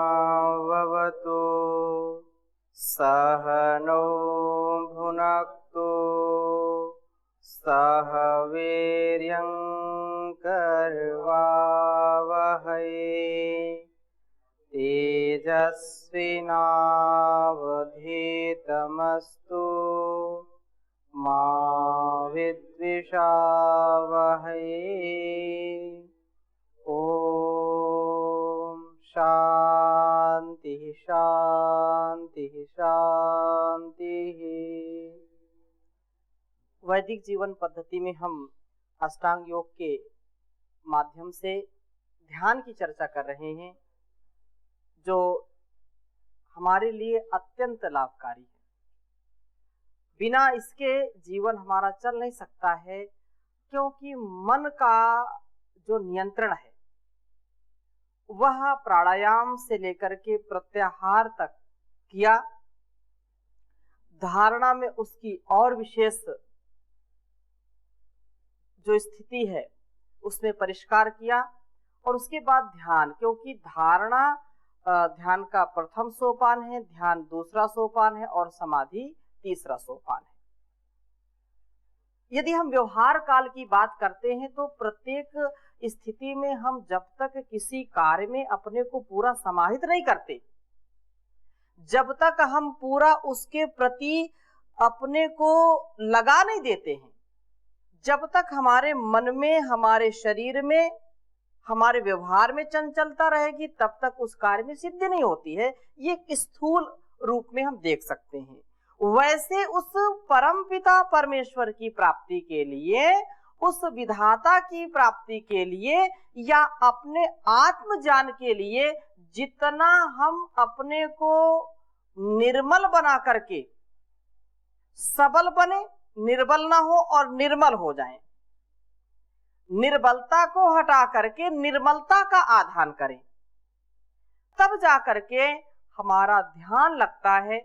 सहनाववतु सहनौ भुनक्तु सह वीर्यं करवावहै तेजस्विनावधीतमस्तु मा विद्विषावहै। ओम शांति शांति शांति। वैदिक जीवन पद्धति में हम अष्टांग योग के माध्यम से ध्यान की चर्चा कर रहे हैं, जो हमारे लिए अत्यंत लाभकारी है। बिना इसके जीवन हमारा चल नहीं सकता है, क्योंकि मन का जो नियंत्रण है वह प्राणायाम से लेकर के प्रत्याहार तक किया, धारणा में उसकी और विशेष जो स्थिति है उसमें परिष्कार किया, और उसके बाद ध्यान, क्योंकि धारणा ध्यान का प्रथम सोपान है, ध्यान दूसरा सोपान है और समाधि तीसरा सोपान है। यदि हम व्यवहार काल की बात करते हैं तो प्रत्येक स्थिति में हम जब तक किसी कार्य में अपने को पूरा समाहित नहीं करते, जब तक हम पूरा उसके प्रति अपने को लगा नहीं देते हैं, जब तक हमारे मन में, हमारे शरीर में, हमारे व्यवहार में चंचलता रहेगी, तब तक उस कार्य में सिद्धि नहीं होती है। ये स्थूल रूप में हम देख सकते हैं। वैसे उस परम पिता परमेश्वर की प्राप्ति के लिए, उस विधाता की प्राप्ति के लिए या अपने आत्म ज्ञान के लिए जितना हम अपने को निर्मल बना करके सबल बने, निर्बल ना हो और निर्मल हो जाएं, निर्बलता को हटा करके निर्मलता का आधान करें, तब जा करके हमारा ध्यान लगता है।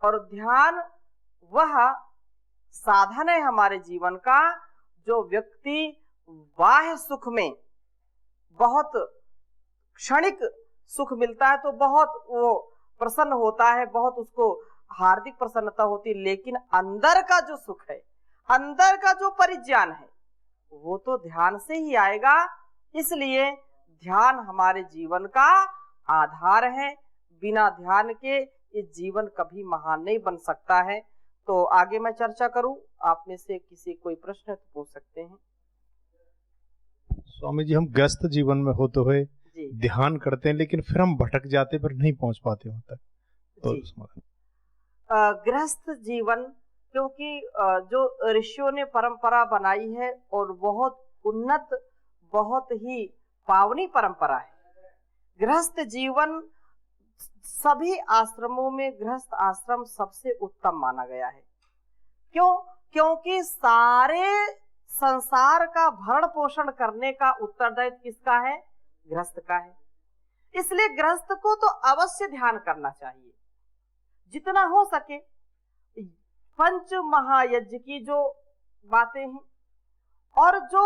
और ध्यान वह साधन है हमारे जीवन का, जो व्यक्ति बाह्य सुख में बहुत क्षणिक सुख मिलता है तो बहुत वो प्रसन्न होता है, बहुत उसको हार्दिक प्रसन्नता होती है, लेकिन अंदर का जो सुख है, अंदर का जो परिज्ञान है, वो तो ध्यान से ही आएगा। इसलिए ध्यान हमारे जीवन का आधार है। बिना ध्यान के ये जीवन कभी महान नहीं बन सकता है। तो आगे मैं चर्चा करूं, आप में से किसी कोई प्रश्न तो पूछ सकते हैं। स्वामी जी, हम व्यस्त जीवन में होते हुए ध्यान करते हैं, लेकिन फिर हम भटक जाते, पर नहीं पहुंच पाते वहां तक, तो गृहस्थ जीवन, क्योंकि जो ऋषियों ने परंपरा बनाई है और बहुत उन्नत, बहुत ही पावनी परंपरा है। गृहस्थ जीवन सभी आश्रमों में गृहस्थ आश्रम सबसे उत्तम माना गया है। क्यों? क्योंकि सारे संसार का भरण पोषण करने का उत्तरदायित्व किसका है? गृहस्थ का है। इसलिए गृहस्थ को तो अवश्य ध्यान करना चाहिए, जितना हो सके। पंच महायज्ञ की जो बातें हैं, और जो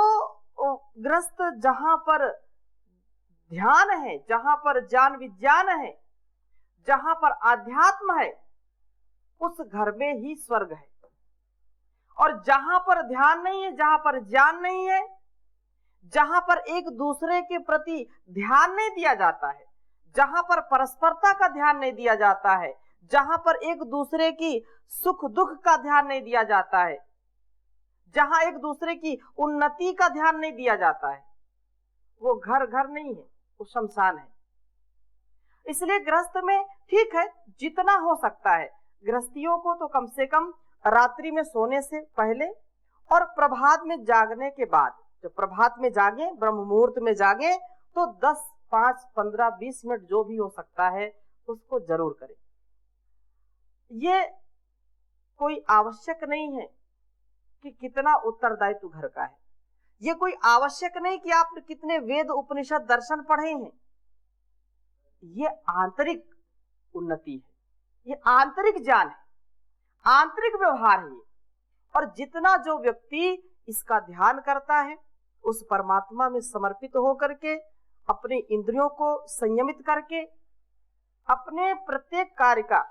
गृहस्थ जहां पर ध्यान है, जहां पर ज्ञान विज्ञान है, जहां पर आध्यात्म है, उस घर में ही स्वर्ग है। और जहां पर ध्यान नहीं है, जहां पर ज्ञान नहीं है, जहां पर एक दूसरे के प्रति ध्यान नहीं दिया जाता है, जहां पर परस्परता का ध्यान नहीं दिया जाता है, जहां पर एक दूसरे की सुख दुख का ध्यान नहीं दिया जाता है, जहां एक दूसरे की उन्नति का ध्यान नहीं दिया जाता है, वो घर घर नहीं है, वो शमशान है। इसलिए गृहस्थ में ठीक है, जितना हो सकता है गृहस्थियों को तो कम से कम रात्रि में सोने से पहले और प्रभात में जागने के बाद, जब प्रभात में जागे, ब्रह्म मुहूर्त में जागे, तो 10, 5, 15, 20 मिनट जो भी हो सकता है उसको जरूर करें। ये कोई आवश्यक नहीं है कि कितना उत्तरदायित्व घर का है, ये कोई आवश्यक नहीं कि आपने कितने वेद उपनिषद दर्शन पढ़े हैं। ये आंतरिक उन्नति है, ये आंतरिक ज्ञान है, आंतरिक व्यवहार है। और जितना जो व्यक्ति इसका ध्यान करता है, उस परमात्मा में समर्पित होकर के अपने इंद्रियों को संयमित करके अपने प्रत्येक कार्य का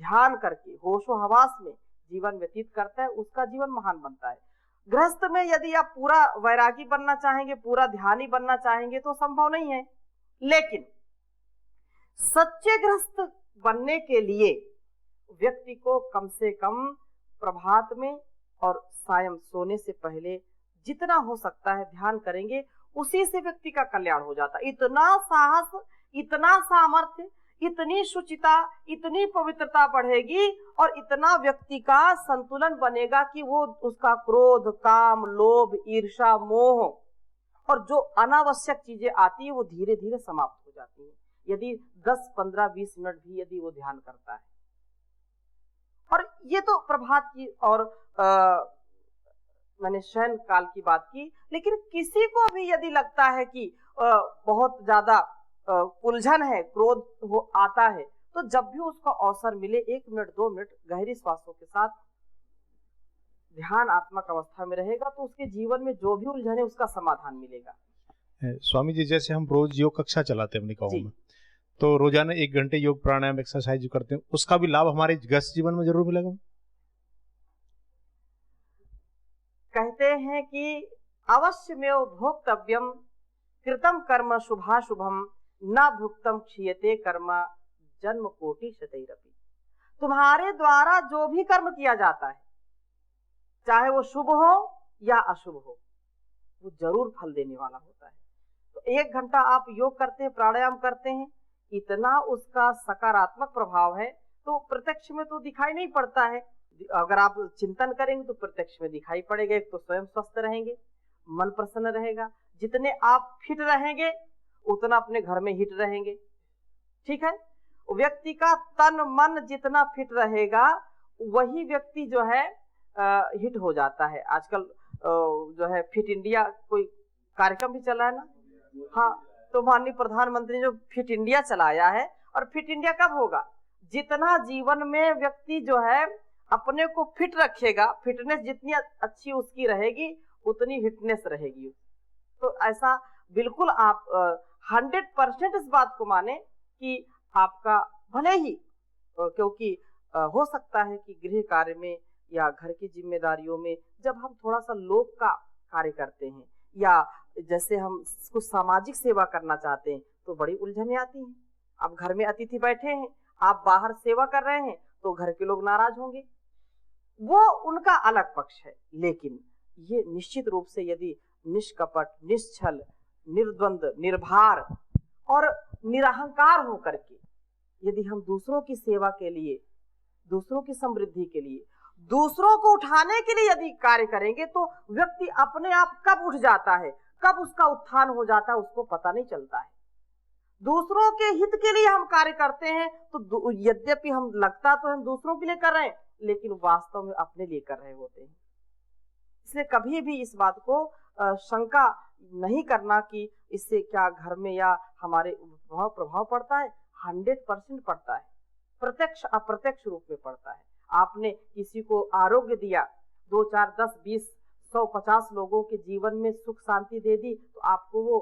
ध्यान करके होशो हवास में जीवन व्यतीत करता है, उसका जीवन महान बनता है। गृहस्थ में यदि आप पूरा वैरागी बनना चाहेंगे, पूरा ध्यानी बनना चाहेंगे तो संभव नहीं है। लेकिन सच्चे गृहस्थ बनने के लिए व्यक्ति को कम से कम प्रभात में और सायं सोने से पहले जितना हो सकता है ध्यान करेंगे, उसी से व्यक्ति का कल्याण हो जाता है। इतना साहस, इतना सामर्थ्य, इतनी शुचिता, इतनी पवित्रता बढ़ेगी और इतना व्यक्ति का संतुलन बनेगा कि वो उसका क्रोध, काम, लोभ, ईर्ष्या, मोह और जो अनावश्यक चीजें आती है वो धीरे धीरे समाप्त हो जाती है, यदि 10, 15, 20 मिनट भी यदि वो ध्यान करता है। और ये तो प्रभात की और मैंने शयन काल की बात की। लेकिन किसी को भी यदि लगता है कि बहुत ज्यादा उलझन है, क्रोध आता है, तो जब भी उसको अवसर मिले 1 मिनट 2 मिनट गहरी श्वासों के साथ ध्यान आत्मक अवस्था में रहेगा तो उसके जीवन में जो भी उलझन है उसका समाधान मिलेगा। स्वामी जी, जैसे हम रोज योग कक्षा चलाते हैं अपनी गाँव में, तो रोजाना 1 घंटे योग प्राणायाम एक्सरसाइज जो करते हैं, उसका भी लाभ हमारे गृहस्थ जीवन में जरूर मिलेगा। कहते हैं कि अवश्य में भोक्तव्यम कृतम कर्म शुभाशुभम न भुक्तम क्षीयते कर्म जन्म कोटि शतैरपि। तुम्हारे द्वारा जो भी कर्म किया जाता है, चाहे वो शुभ हो या अशुभ हो, वो जरूर फल देने वाला होता है। तो 1 घंटा आप योग करते हैं, प्राणायाम करते हैं, इतना उसका सकारात्मक प्रभाव है तो प्रत्यक्ष में तो दिखाई नहीं पड़ता है। अगर आप चिंतन करेंगे तो प्रत्यक्ष में दिखाई पड़ेगा। एक तो स्वयं स्वस्थ रहेंगे, मन प्रसन्न रहेगा, जितने आप फिट रहेंगे उतना अपने घर में हिट रहेंगे। ठीक है, व्यक्ति का तन मन जितना फिट रहेगा वही व्यक्ति जो है हिट हो जाता है। आजकल जो है फिट इंडिया कोई कार्यक्रम भी चला है ना, हाँ, तो माननीय प्रधानमंत्री ने जो फिट इंडिया चलाया है, और फिट इंडिया कब होगा? जितना जीवन में व्यक्ति जो है अपने को फिट रखेगा, फिटनेस जितनी अच्छी उसकी रहेगी उतनी हिटनेस रहेगी। तो ऐसा बिल्कुल आप 100% इस बात को माने कि आपका भले ही क्योंकि हो सकता है कि गृह कार्य में या घर की जिम्मेदारियों में जब हम थोड़ा सा लोक का कार्य करते हैं या जैसे हम कुछ सामाजिक सेवा करना चाहते हैं तो बड़ी उलझनें आती हैं। आप घर में अतिथि बैठे हैं, आप बाहर सेवा कर रहे हैं तो घर के लोग नाराज होंगे, वो उनका अलग पक्ष है। लेकिन ये निश्चित रूप से यदि निष्कपट, निश्छल, निर्द्वंद, निर्भार और निरहंकार होकर के यदि हम दूसरों की सेवा के लिए, दूसरों की समृद्धि के लिए, दूसरों को उठाने के लिए यदि कार्य करेंगे तो व्यक्ति अपने आप कब उठ जाता है, कब उसका उत्थान हो जाता है उसको पता नहीं चलता है। दूसरों के हित के लिए हम कार्य करते हैं तो यद्यपि हम लगता तो हम दूसरों के लिए कर रहे हैं लेकिन वास्तव में अपने लिए कर रहे होते हैं। इसलिए कभी भी इस बात को शंका नहीं करना कि इससे क्या घर में या हमारे प्रभाव पड़ता है। 100% पड़ता है, प्रत्यक्ष अप्रत्यक्ष रूप में पड़ता है। आपने किसी को आरोग्य दिया, 2, 4, 10, 20, 100, 50 लोगों के जीवन में सुख शांति दे दी तो आपको वो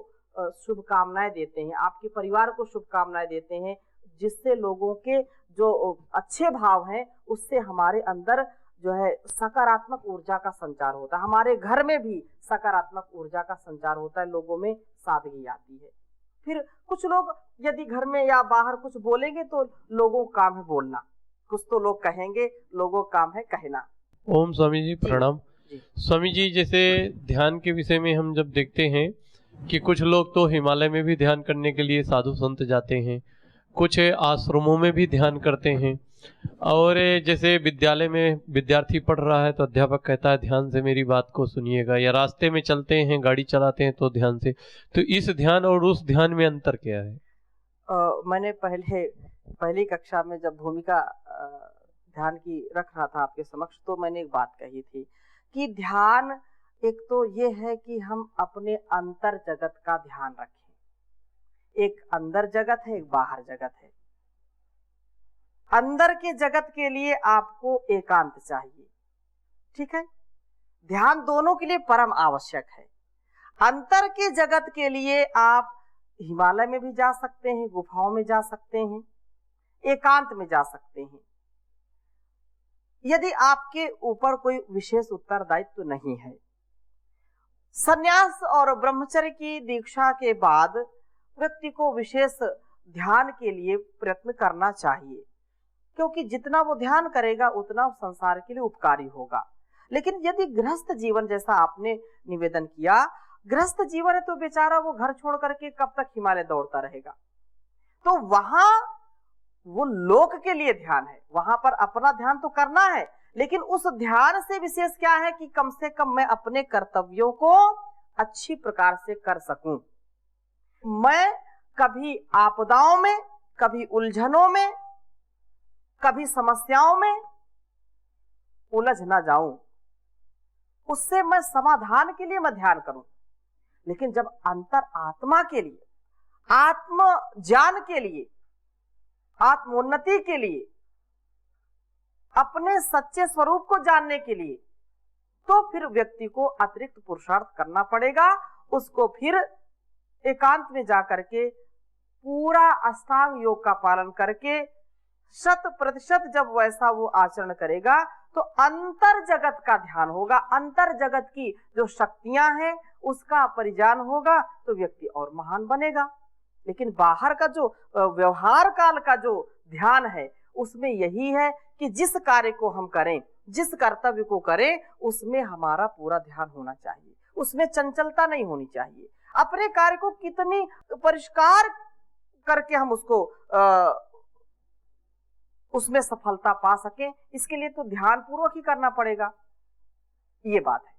शुभकामनाएं देते हैं, आपके परिवार को शुभकामनाएं देते हैं, जिससे लोगों के जो अच्छे भाव हैं उससे हमारे अंदर जो है सकारात्मक ऊर्जा का संचार होता है। हमारे घर में भी सकारात्मक ऊर्जा का संचार होता है, लोगों में सादगी आती है। फिर कुछ लोग यदि घर में या बाहर कुछ बोलेंगे तो लोगों का काम है बोलना, कुछ तो लोग कहेंगे, लोगों का काम है कहना। ओम स्वामी जी प्रणाम। स्वामी जी, जैसे ध्यान के विषय में हम जब देखते हैं कि कुछ लोग तो हिमालय में भी ध्यान करने के लिए साधु संत जाते हैं, कुछ आश्रमों में भी ध्यान करते हैं, और जैसे विद्यालय में विद्यार्थी पढ़ रहा है तो अध्यापक कहता है ध्यान से मेरी बात को सुनिएगा, या रास्ते में चलते हैं, गाड़ी चलाते हैं तो ध्यान से। तो इस ध्यान और उस ध्यान में अंतर क्या है? मैंने पहली कक्षा में जब भूमिका ध्यान की रख रहा था आपके समक्ष तो मैंने एक बात कही थी कि ध्यान एक तो ये है कि हम अपने अंतर जगत का ध्यान रखें। एक अंदर जगत है, एक बाहर जगत है। अंदर के जगत के लिए आपको एकांत चाहिए, ठीक है। ध्यान दोनों के लिए परम आवश्यक है। अंतर के जगत के लिए आप हिमालय में भी जा सकते हैं, गुफाओं में जा सकते हैं, एकांत में जा सकते हैं, यदि आपके ऊपर कोई विशेष उत्तरदायित्व नहीं है। संन्यास और ब्रह्मचर्य की दीक्षा के बाद व्यक्ति को विशेष ध्यान के लिए प्रयत्न करना चाहिए, क्योंकि जितना वो ध्यान करेगा उतना संसार के लिए उपकारी होगा। लेकिन यदि गृहस्थ जीवन, जैसा आपने निवेदन किया, गृहस्थ जीवन है तो बेचारा वो घर छोड़ करके कब तक हिमालय दौड़ता रहेगा, तो वहां वो लोक के लिए ध्यान है, वहां पर अपना ध्यान तो करना है, लेकिन उस ध्यान से विशेष क्या है कि कम से कम मैं अपने कर्तव्यों को अच्छी प्रकार से कर सकूं, मैं कभी आपदाओं में, कभी उलझनों में, कभी समस्याओं में उलझ ना जाऊं, उससे मैं समाधान के लिए मैं ध्यान करूं। लेकिन जब अंतर आत्मा के लिए, आत्म ज्ञान के लिए, आत्मोन्नति के लिए, अपने सच्चे स्वरूप को जानने के लिए, तो फिर व्यक्ति को अतिरिक्त पुरुषार्थ करना पड़ेगा। उसको फिर एकांत में जाकर के पूरा अष्टांग योग का पालन करके 100% जब वैसा वो आचरण करेगा तो अंतर जगत का ध्यान होगा, अंतर जगत की जो शक्तियां हैं उसका परिज्ञान होगा, तो व्यक्ति और महान बनेगा। लेकिन बाहर का जो व्यवहार काल का जो ध्यान है उसमें यही है कि जिस कार्य को हम करें, जिस कर्तव्य को करें, उसमें हमारा पूरा ध्यान होना चाहिए, उसमें चंचलता नहीं होनी चाहिए। अपने कार्य को कितनी परिष्कार करके हम उसको उसमें सफलता पा सके, इसके लिए तो ध्यान पूर्वक ही करना पड़ेगा, ये बात है।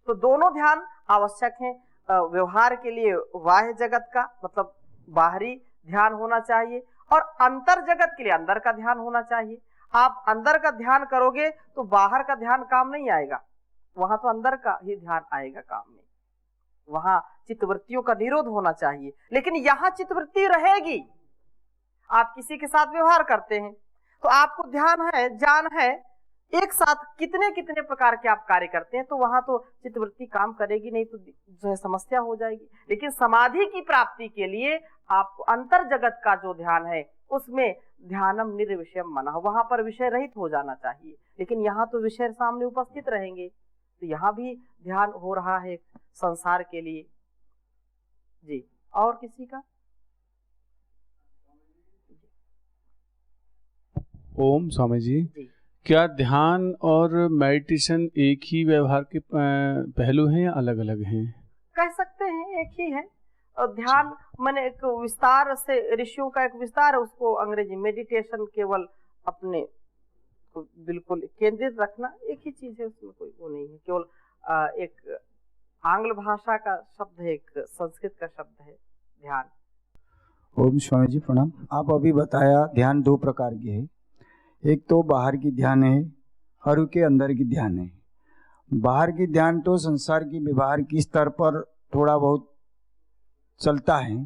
तो दोनों ध्यान आवश्यक हैं। व्यवहार के लिए बाह्य जगत का मतलब बाहरी ध्यान होना चाहिए, और अंतर जगत के लिए अंदर का ध्यान होना चाहिए। आप अंदर का ध्यान करोगे तो बाहर का ध्यान काम नहीं आएगा, वहां तो अंदर का ही ध्यान आएगा काम में। वहां चित्तवृत्तियों का निरोध होना चाहिए, लेकिन यहाँ चित्तवृत्ति रहेगी। आप किसी के साथ व्यवहार करते हैं तो आपको ध्यान है, ज्ञान है, एक साथ कितने कितने प्रकार के आप कार्य करते हैं, तो वहां तो चित्तवृत्ति काम करेगी नहीं, तो जो है समस्या हो जाएगी। लेकिन समाधि की प्राप्ति के लिए आपको अंतर जगत का जो ध्यान है उसमें ध्यानम निर्विषयम मनः, वहां पर विषय रहित हो जाना चाहिए। लेकिन यहाँ तो विषय सामने उपस्थित रहेंगे, तो यहाँ भी ध्यान हो रहा है संसार के लिए। जी, और किसी का? ओम स्वामी जी, क्या ध्यान और मेडिटेशन एक ही व्यवहार के पहलू हैं या अलग अलग हैं? कह सकते हैं एक ही है। और ध्यान माने एक विस्तार से, ऋषियों का एक विस्तार है, उसको अंग्रेजी मेडिटेशन केवल अपने बिल्कुल केंद्रित रखना, एक ही चीज है, उसमें कोई वो नहीं है। केवल एक आंग्ल भाषा का शब्द है, एक संस्कृत का शब्द है ध्यान। ओम स्वामी जी प्रणाम। आप अभी बताया ध्यान दो प्रकार के है, एक तो बाहर की ध्यान है और के अंदर की ध्यान है। बाहर की ध्यान तो संसार की व्यवहार की स्तर पर थोड़ा बहुत चलता है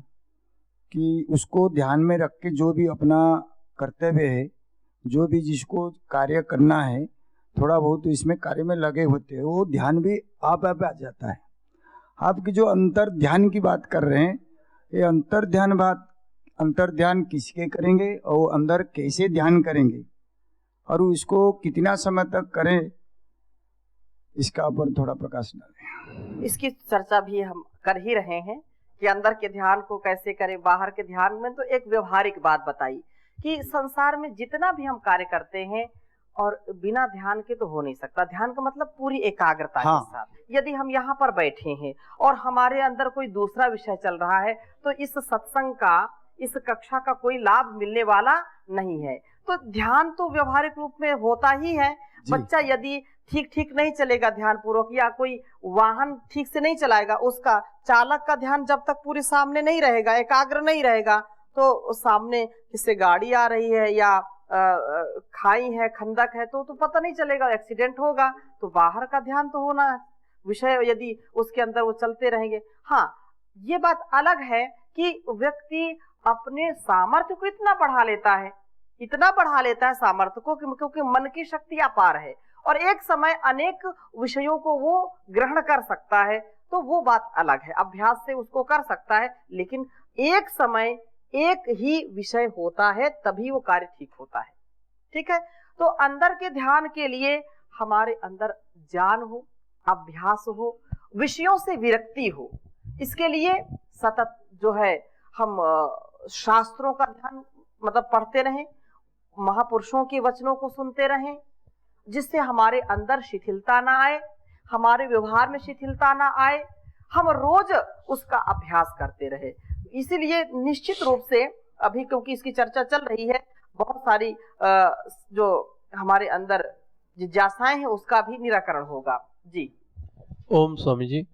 कि उसको ध्यान में रख के जो भी अपना कर्तव्य है, जो भी जिसको कार्य करना है, थोड़ा बहुत इसमें कार्य में लगे होते हैं, वो ध्यान भी आप आ जाता है। आपकी जो अंतर ध्यान की बात कर रहे हैं, ये अंतर ध्यान किसके करेंगे और अंदर कैसे ध्यान करेंगे और इसको कितना समय तक करें, इसका ऊपर थोड़ा प्रकाश डालें। इसकी चर्चा भी हम कर ही रहे हैं कि अंदर के ध्यान को कैसे करें, बाहर के ध्यान में। तो एक व्यवहारिक बात बताई कि संसार में जितना भी हम कार्य करते हैं और बिना ध्यान के तो हो नहीं सकता। ध्यान का मतलब पूरी एकाग्रता के साथ। यदि हम यहाँ पर बैठे हैं और हमारे अंदर कोई दूसरा विषय चल रहा है, तो इस सत्संग का, इस कक्षा का कोई लाभ मिलने वाला नहीं है। तो ध्यान तो व्यवहारिक रूप में होता ही है। बच्चा यदि ठीक नहीं चलेगा ध्यान पूर्वक, या कोई वाहन ठीक से नहीं चलाएगा, उसका चालक का ध्यान जब तक पूरे सामने नहीं रहेगा, एकाग्र नहीं रहेगा, तो सामने किससे गाड़ी आ रही है या खाई है, खंदक है, तो पता नहीं चलेगा, एक्सीडेंट होगा। तो बाहर का ध्यान तो होना है, विषय यदि उसके अंदर वो चलते रहेंगे। हाँ, ये बात अलग है कि व्यक्ति अपने सामर्थ्य को इतना बढ़ा लेता है सामर्थ्य को, क्योंकि मन की शक्ति अपार है और एक समय अनेक विषयों को वो ग्रहण कर सकता है। तो वो बात अलग है, अभ्यास से उसको कर सकता है, लेकिन एक समय एक ही विषय होता है तभी वो कार्य ठीक होता है। ठीक है, तो अंदर के ध्यान के लिए हमारे अंदर ज्ञान हो, अभ्यास हो, विषयों से विरक्ति हो। इसके लिए सतत जो है हम शास्त्रों का ध्यान मतलब पढ़ते रहें, महापुरुषों के वचनों को सुनते रहें, जिससे हमारे अंदर शिथिलता ना आए, हमारे व्यवहार में शिथिलता ना आए, हम रोज उसका अभ्यास करते रहे। इसीलिए निश्चित रूप से अभी क्योंकि इसकी चर्चा चल रही है, बहुत सारी जो हमारे अंदर जिज्ञासाएं हैं उसका भी निराकरण होगा। जी ओम स्वामी जी।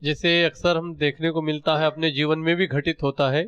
जैसे अक्सर हम देखने को मिलता है, अपने जीवन में भी घटित होता है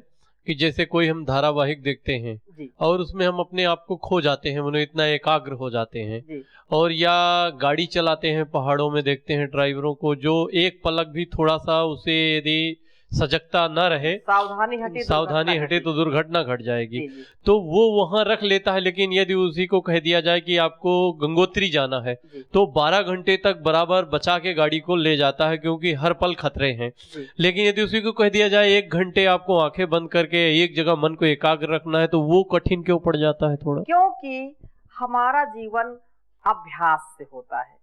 कि जैसे कोई हम धारावाहिक देखते हैं जी और उसमें हम अपने आप को खो जाते हैं, मनो इतना एकाग्र हो जाते हैं, जी और या गाड़ी चलाते हैं, पहाड़ों में देखते हैं ड्राइवरों को जो एक पलक भी थोड़ा सा उसे यदि सजगता न रहे, सावधानी हटे तो दुर्घटना घट जाएगी। जी, जी, तो वो वहां रख लेता है, लेकिन यदि उसी को कह दिया जाए कि आपको गंगोत्री जाना है जी, तो 12 घंटे तक बराबर बचा के गाड़ी को ले जाता है, क्योंकि हर पल खतरे हैं। जी। लेकिन यदि उसी को कह दिया जाए 1 घंटे आपको आंखें बंद करके एक जगह मन को एकाग्र रखना है, तो वो कठिन क्यों पड़ जाता है थोड़ा? क्योंकि हमारा जीवन अभ्यास से होता है।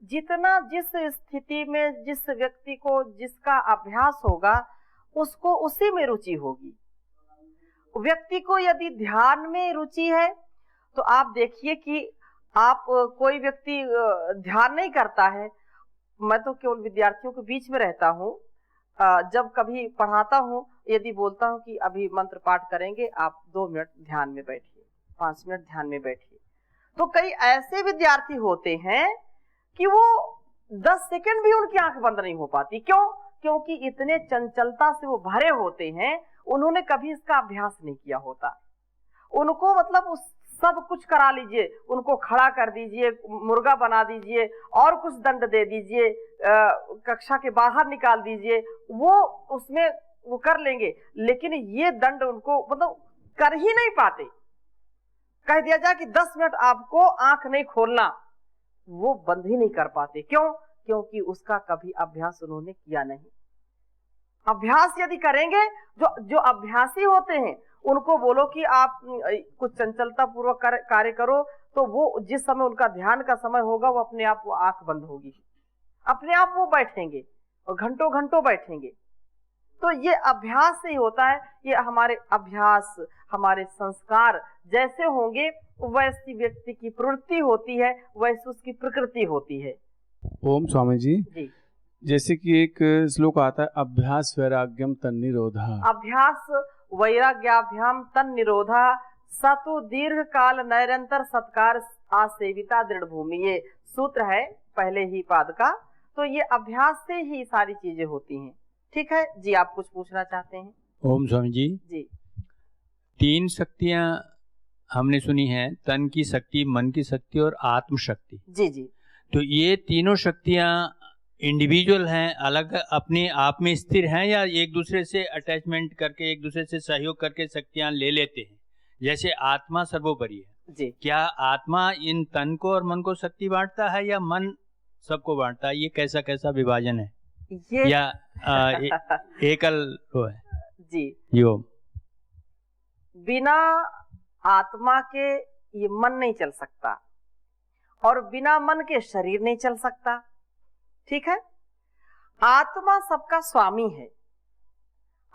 जितना जिस स्थिति में जिस व्यक्ति को जिसका अभ्यास होगा उसको उसी में रुचि होगी। व्यक्ति को यदि ध्यान में रुचि है तो आप देखिए कि आप कोई व्यक्ति ध्यान नहीं करता है, मैं तो केवल विद्यार्थियों के बीच में रहता हूँ, जब कभी पढ़ाता हूँ, यदि बोलता हूँ कि अभी मंत्र पाठ करेंगे, आप 2 मिनट ध्यान में बैठिए, 5 मिनट ध्यान में बैठिए, तो कई ऐसे विद्यार्थी होते हैं कि वो 10 सेकंड भी उनकी आंख बंद नहीं हो पाती। क्यों? क्योंकि इतने चंचलता से वो भरे होते हैं, उन्होंने कभी इसका अभ्यास नहीं किया होता। उनको मतलब उस सब कुछ करा लीजिए, उनको खड़ा कर दीजिए, मुर्गा बना दीजिए और कुछ दंड दे दीजिए, कक्षा के बाहर निकाल दीजिए, वो उसमें वो कर लेंगे, लेकिन ये दंड उनको मतलब कर ही नहीं पाते। कह दिया जाए कि 10 मिनट आपको आंख नहीं खोलना, वो बंद ही नहीं कर पाते। क्यों? क्योंकि उसका कभी अभ्यास उन्होंने किया नहीं। अभ्यास यदि करेंगे, जो अभ्यासी होते हैं उनको बोलो कि आप कुछ चंचलता पूर्वक कार्य करो, तो वो जिस समय उनका ध्यान का समय होगा वो अपने आप वो आंख बंद होगी, अपने आप वो बैठेंगे और घंटों घंटों बैठेंगे। तो ये अभ्यास से ही होता है। ये हमारे अभ्यास, हमारे संस्कार जैसे होंगे वैसी व्यक्ति की प्रवृत्ति होती है, वैसी उसकी प्रकृति होती है। ओम स्वामी जी। जी। जैसे कि एक श्लोक आता है, अभ्यास वैराग्यम तन्निरोधा। अभ्यास वैराग्याभ्याम तन्निरोधा सतु दीर्घ काल नैरंतर सत्कार आसेविता दृढ़ भूमि। ये सूत्र है पहले ही पाद का। तो ये अभ्यास से ही सारी चीजें होती हैं। ठीक है जी, आप कुछ पूछना चाहते हैं? ओम स्वामी जी। जी। 3 शक्तियां हमने सुनी हैं, तन की शक्ति, मन की शक्ति और आत्म शक्ति। जी जी। तो ये तीनों शक्तियां इंडिविजुअल हैं, अलग अपने आप में स्थिर हैं, या एक दूसरे से अटैचमेंट करके, एक दूसरे से सहयोग करके शक्तियां ले लेते हैं? जैसे आत्मा सर्वोपरि है जी। क्या आत्मा इन तन को और मन को शक्ति बांटता है, या मन सबको बांटता है? ये कैसा कैसा विभाजन है, ये या एकल वो है? जी। यो बिना आत्मा के ये मन नहीं चल सकता और बिना मन के शरीर नहीं चल सकता। ठीक है। आत्मा सबका स्वामी है।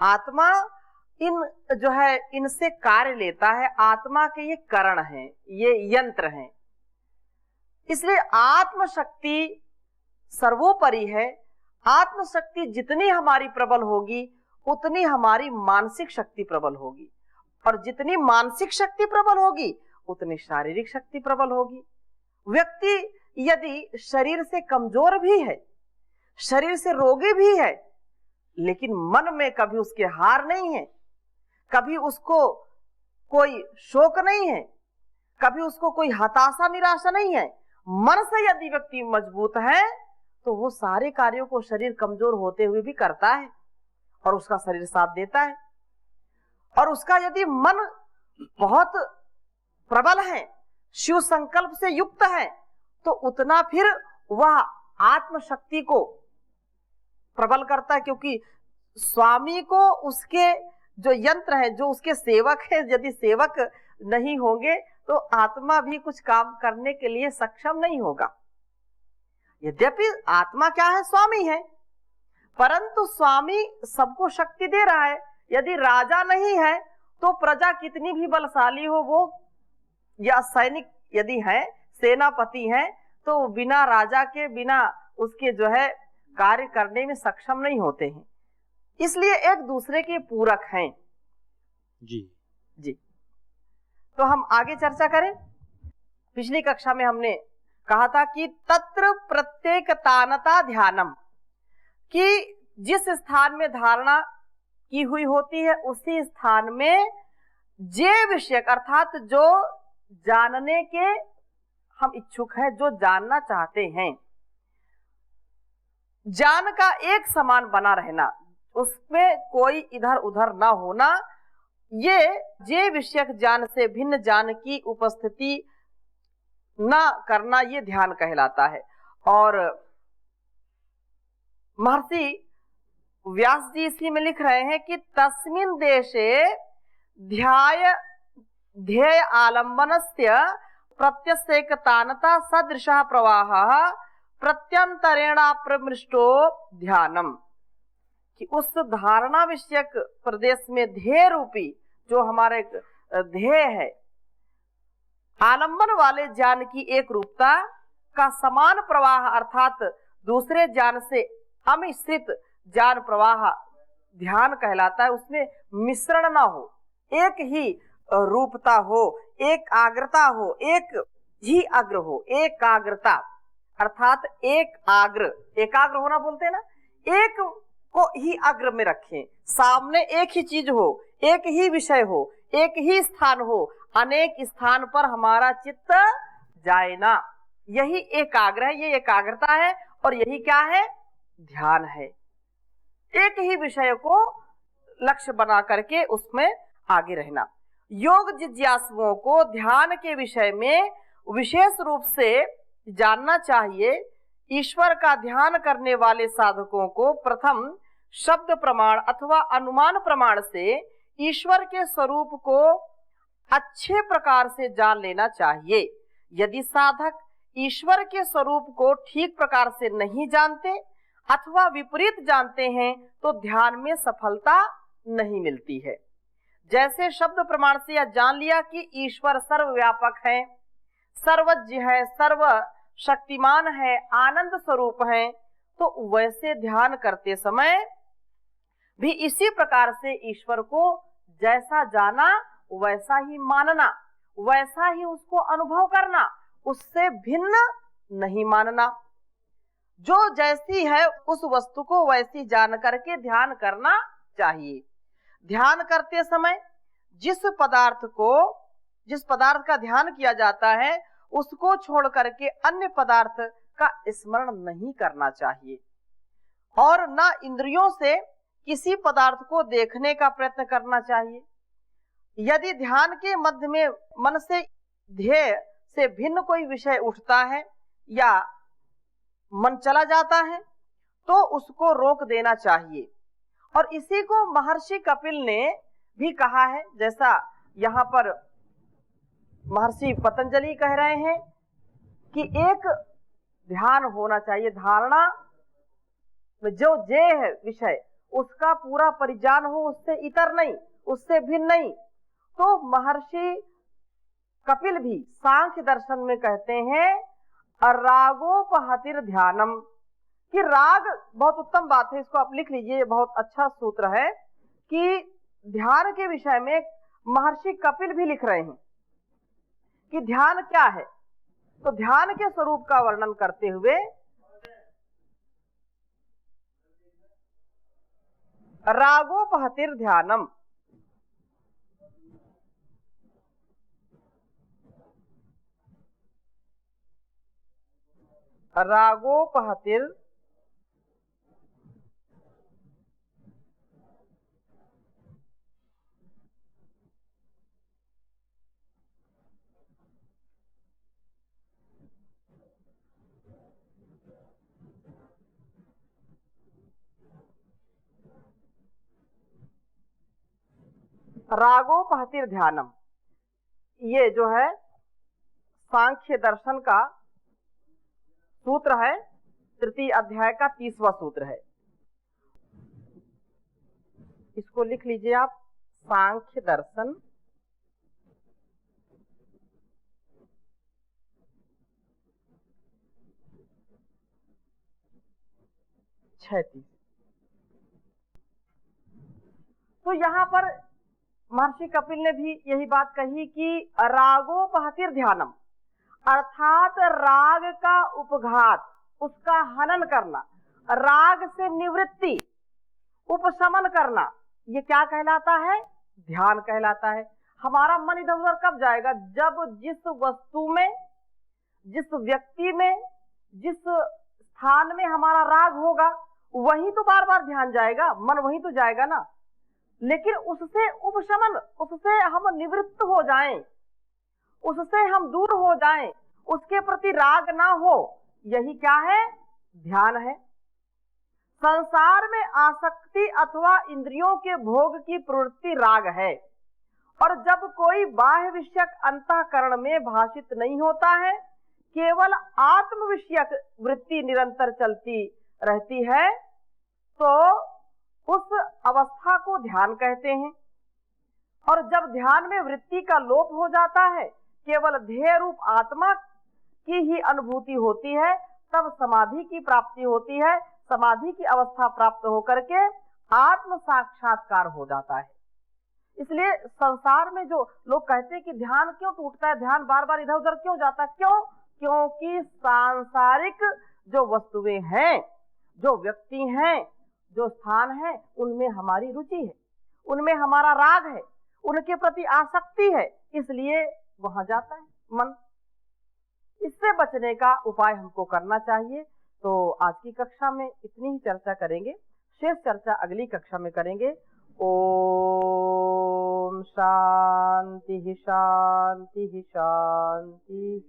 आत्मा इन जो है इनसे कार्य लेता है। आत्मा के ये करण हैं, ये यंत्र हैं। इसलिए आत्म शक्ति सर्वोपरि है। आत्म शक्ति जितनी हमारी प्रबल होगी उतनी हमारी मानसिक शक्ति प्रबल होगी, और जितनी मानसिक शक्ति प्रबल होगी उतनी शारीरिक शक्ति प्रबल होगी। व्यक्ति यदि शरीर से कमजोर भी है, शरीर से रोगी भी है, लेकिन मन में कभी उसके हार नहीं है, कभी उसको कोई शोक नहीं है, कभी उसको कोई हताशा निराशा नहीं है, मन से यदि व्यक्ति मजबूत है तो वो सारे कार्यों को शरीर कमजोर होते हुए भी करता है और उसका शरीर साथ देता है। और उसका यदि मन बहुत प्रबल है, शिव संकल्प से युक्त है, तो उतना फिर वह आत्म शक्ति को प्रबल करता है, क्योंकि स्वामी को उसके जो यंत्र है, जो उसके सेवक है, यदि सेवक नहीं होंगे तो आत्मा भी कुछ काम करने के लिए सक्षम नहीं होगा। यद्यपि आत्मा क्या है, स्वामी है, परंतु स्वामी सबको शक्ति दे रहा है। यदि राजा नहीं है तो प्रजा कितनी भी बलशाली हो, वो या सैनिक यदि है, सेनापति है, तो बिना राजा के, बिना उसके जो है कार्य करने में सक्षम नहीं होते हैं। इसलिए एक दूसरे के पूरक हैं। जी जी, तो हम आगे चर्चा करें। पिछली कक्षा में हमने कहा था कि तत्र प्रत्येक तानता ध्यानम, कि जिस स्थान में धारणा की हुई होती है उसी स्थान में जे विषय अर्थात जो जानने के हम इच्छुक हैं, जो जानना चाहते हैं, जान का एक समान बना रहना, उसमें कोई इधर उधर ना होना, ये जे विषयक ज्ञान से भिन्न ज्ञान की उपस्थिति ना करना, ये ध्यान कहलाता है। और महर्षि व्यास जी इसी में लिख रहे हैं कि तस्मिन् देशे ध्येय आलम्बनस्य प्रत्यस्यैकतानता सदृशः प्रवाहः प्रत्यंतरेणाप्रमृष्टो ध्यानम, कि उस धारणा विषयक प्रदेश में ध्येय रूपी जो हमारे ध्येय है, आलंबन वाले ज्ञान की एक रूपता का समान प्रवाह अर्थात दूसरे ज्ञान से अमिश्रित ज्ञान प्रवाह ध्यान कहलाता है। उसमें मिश्रण ना हो, एक ही रूपता हो, एक आग्रता हो, एक ही अग्र हो, एकाग्रता अर्थात एकाग्र होना बोलते हैं ना, एक को ही अग्र में रखें, सामने एक ही चीज हो, एक ही विषय हो, एक ही स्थान हो, अनेक स्थान पर हमारा चित्त जाए ना, यही एकाग्र है, ये एकाग्रता है। और यही क्या है, ध्यान है। एक ही विषय को लक्ष्य बना करके उसमें आगे रहना। योग जिज्ञासुओं को ध्यान के विषय में विशेष रूप से जानना चाहिए। ईश्वर का ध्यान करने वाले साधकों को प्रथम शब्द प्रमाण अथवा अनुमान प्रमाण से ईश्वर के स्वरूप को अच्छे प्रकार से जान लेना चाहिए। यदि साधक ईश्वर के स्वरूप को ठीक प्रकार से नहीं जानते अथवा विपरीत जानते हैं तो ध्यान में सफलता नहीं मिलती है। जैसे शब्द प्रमाण से यह जान लिया कि ईश्वर सर्वव्यापक है, सर्वज्ञ है, सर्व शक्तिमान है, आनंद स्वरूप है, तो वैसे ध्यान करते समय भी इसी प्रकार से ईश्वर को जैसा जाना वैसा ही मानना, वैसा ही उसको अनुभव करना, उससे भिन्न नहीं मानना। जो जैसी है उस वस्तु को वैसी जान करके ध्यान करना चाहिए। ध्यान करते समय जिस पदार्थ का ध्यान किया जाता है उसको छोड़ करके अन्य पदार्थ का स्मरण नहीं करना चाहिए और न इंद्रियों से किसी पदार्थ को देखने का प्रयत्न करना चाहिए। यदि ध्यान के मध्य में मन से ध्येय से भिन्न कोई विषय उठता है या मन चला जाता है तो उसको रोक देना चाहिए। और इसी को महर्षि कपिल ने भी कहा है, जैसा यहाँ पर महर्षि पतंजलि कह रहे हैं कि एक ध्यान होना चाहिए, धारणा में जो जे है विषय उसका पूरा परिज्ञान हो, उससे इतर नहीं, उससे भिन्न नहीं। तो महर्षि कपिल भी सांख्य दर्शन में कहते हैं रागोपहतिर ध्यानम, कि राग बहुत उत्तम बात है, इसको आप लिख लीजिए, बहुत अच्छा सूत्र है कि ध्यान के विषय में महर्षि कपिल भी लिख रहे हैं कि ध्यान क्या है। तो ध्यान के स्वरूप का वर्णन करते हुए रागोपहतिर ध्यानम, रागोपहतिर रागोपहतिर ध्यानम, ये जो है सांख्य दर्शन का सूत्र है, तृतीय अध्याय का 30वां सूत्र है। इसको लिख लीजिए आप, सांख्य दर्शन तो यहाँ पर महर्षि कपिल ने भी यही बात कही कि रागोपहतिर ध्यानम, अर्थात राग का उपघात, उसका हनन करना, राग से निवृत्ति, उपशमन करना, ये क्या कहलाता है? ध्यान कहलाता है। हमारा मन इधर उधर कब जाएगा? जब जिस वस्तु में, जिस व्यक्ति में, जिस स्थान में हमारा राग होगा, वहीं तो बार बार ध्यान जाएगा, मन वहीं तो जाएगा ना। लेकिन उससे उपशमन, उससे हम निवृत्त हो जाएं, उससे हम दूर हो जाएं, उसके प्रति राग ना हो, यही क्या है? ध्यान है। संसार में आसक्ति अथवा इंद्रियों के भोग की प्रवृत्ति राग है, और जब कोई बाह्य विषयक अंतःकरण में भाषित नहीं होता है, केवल आत्म विषयक वृत्ति निरंतर चलती रहती है, तो उस अवस्था को ध्यान कहते हैं। और जब ध्यान में वृत्ति का लोप हो जाता है, केवल ध्येय रूप आत्मा की ही अनुभूति होती है, तब समाधि की प्राप्ति होती है। समाधि की अवस्था प्राप्त होकर के आत्म साक्षात्कार हो जाता है। इसलिए संसार में जो लोग कहते हैं कि ध्यान क्यों टूटता है, ध्यान बार बार इधर उधर क्यों जाता है, क्यों? क्योंकि सांसारिक जो वस्तुएं हैं, जो व्यक्ति हैं, जो स्थान है, उनमें हमारी रुचि है, उनमें हमारा राग है, उनके प्रति आसक्ति है, इसलिए वहां जाता है मन। इससे बचने का उपाय हमको करना चाहिए। तो आज की कक्षा में इतनी ही चर्चा करेंगे, शेष चर्चा अगली कक्षा में करेंगे। ओम शांति शांति शांति।